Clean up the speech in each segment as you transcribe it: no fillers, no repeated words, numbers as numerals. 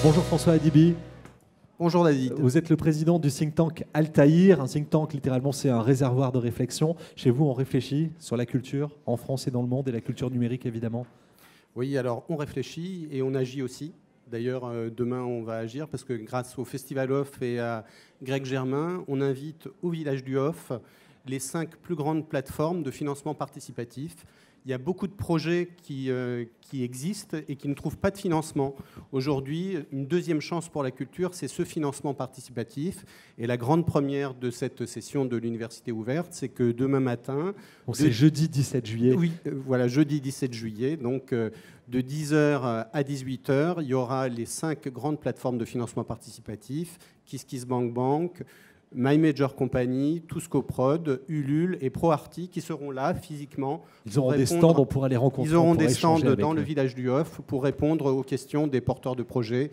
Bonjour François Hadibi. Bonjour David. Vous êtes le président du think tank Altaïr. Un think tank, littéralement, c'est un réservoir de réflexion. Chez vous, on réfléchit sur la culture en France et dans le monde, et la culture numérique, évidemment. Oui, alors on réfléchit et on agit aussi. D'ailleurs, demain, on va agir parce que grâce au Festival Off et à Greg Germain, on invite au Village du Off les 5 plus grandes plateformes de financement participatif. Il y a beaucoup de projets qui existent et qui ne trouvent pas de financement. Aujourd'hui, une deuxième chance pour la culture, c'est ce financement participatif. Et la grande première de cette session de l'Université ouverte, c'est que demain matin... C'est jeudi 17 juillet. Oui, voilà, jeudi 17 juillet. Donc, de 10h à 18h, il y aura les 5 grandes plateformes de financement participatif, KissKissBankBank, My Major Company, Touscoprod, Ulule et ProArty qui seront là physiquement. Ils auront des stands, on pourra les rencontrer. Ils auront des stands dans le village du Off pour répondre aux questions des porteurs de projets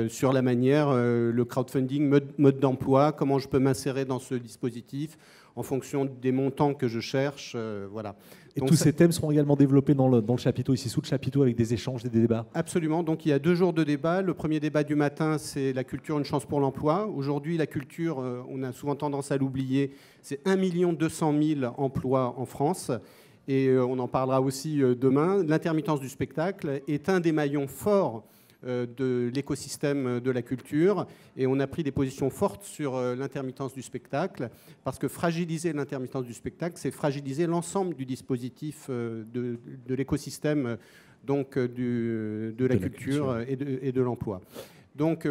sur la manière, le crowdfunding, mode d'emploi, comment je peux m'insérer dans ce dispositif en fonction des montants que je cherche. Voilà. Et donc, tous ces thèmes seront également développés dans le chapiteau, ici sous le chapiteau, avec des échanges et des débats. Absolument. Donc il y a 2 jours de débat. Le premier débat du matin, c'est la culture, une chance pour l'emploi. Aujourd'hui, la culture, on a souvent tendance à l'oublier, c'est 1 200 000 emplois en France. Et on en parlera aussi demain. L'intermittence du spectacle est un des maillons forts de l'écosystème de la culture. Et on a pris des positions fortes sur l'intermittence du spectacle, parce que fragiliser l'intermittence du spectacle, c'est fragiliser l'ensemble du dispositif de l'écosystème donc, de la culture et de l'emploi. Donc,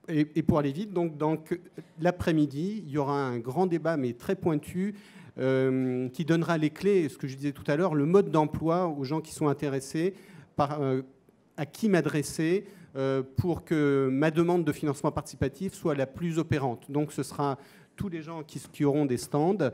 et pour aller vite, donc l'après-midi, il y aura un grand débat, mais très pointu, qui donnera les clés, ce que je disais tout à l'heure, le mode d'emploi aux gens qui sont intéressés par... à qui m'adresser pour que ma demande de financement participatif soit la plus opérante. Donc ce sera tous les gens qui auront des stands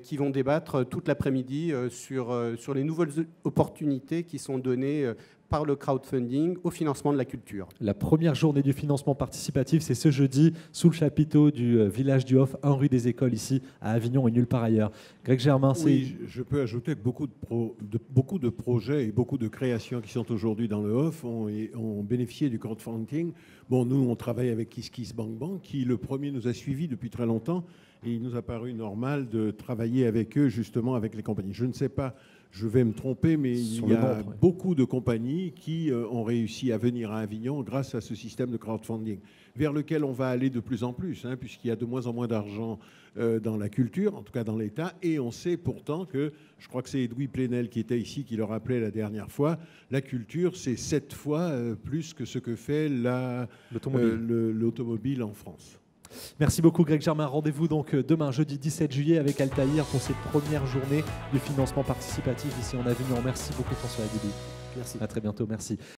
qui vont débattre toute l'après-midi sur les nouvelles opportunités qui sont données par le crowdfunding au financement de la culture. La première journée du financement participatif, c'est ce jeudi, sous le chapiteau du village du Off, 1 rue des Écoles, ici, à Avignon et nulle part ailleurs. Greg Germain, oui, je peux ajouter que beaucoup de projets et beaucoup de créations qui sont aujourd'hui dans le Off ont bénéficié du crowdfunding. Bon, nous, on travaille avec KissKissBankBank, qui, le premier, nous a suivis depuis très longtemps, et il nous a paru normal de travailler avec eux, justement, avec les compagnies. Je ne sais pas, je vais me tromper, mais il y a beaucoup de compagnies qui ont réussi à venir à Avignon grâce à ce système de crowdfunding, vers lequel on va aller de plus en plus, puisqu'il y a de moins en moins d'argent dans la culture, en tout cas dans l'État, et on sait pourtant que, je crois que c'est Edoui Plenel qui était ici, qui le rappelait la dernière fois, la culture, c'est 7 fois plus que ce que fait l'automobile en France. Merci beaucoup Greg Germain. Rendez-vous donc demain, jeudi 17 juillet, avec Altaïr pour cette première journée de financement participatif ici en Avignon. Merci beaucoup François Hadibi. Merci. À très bientôt, merci.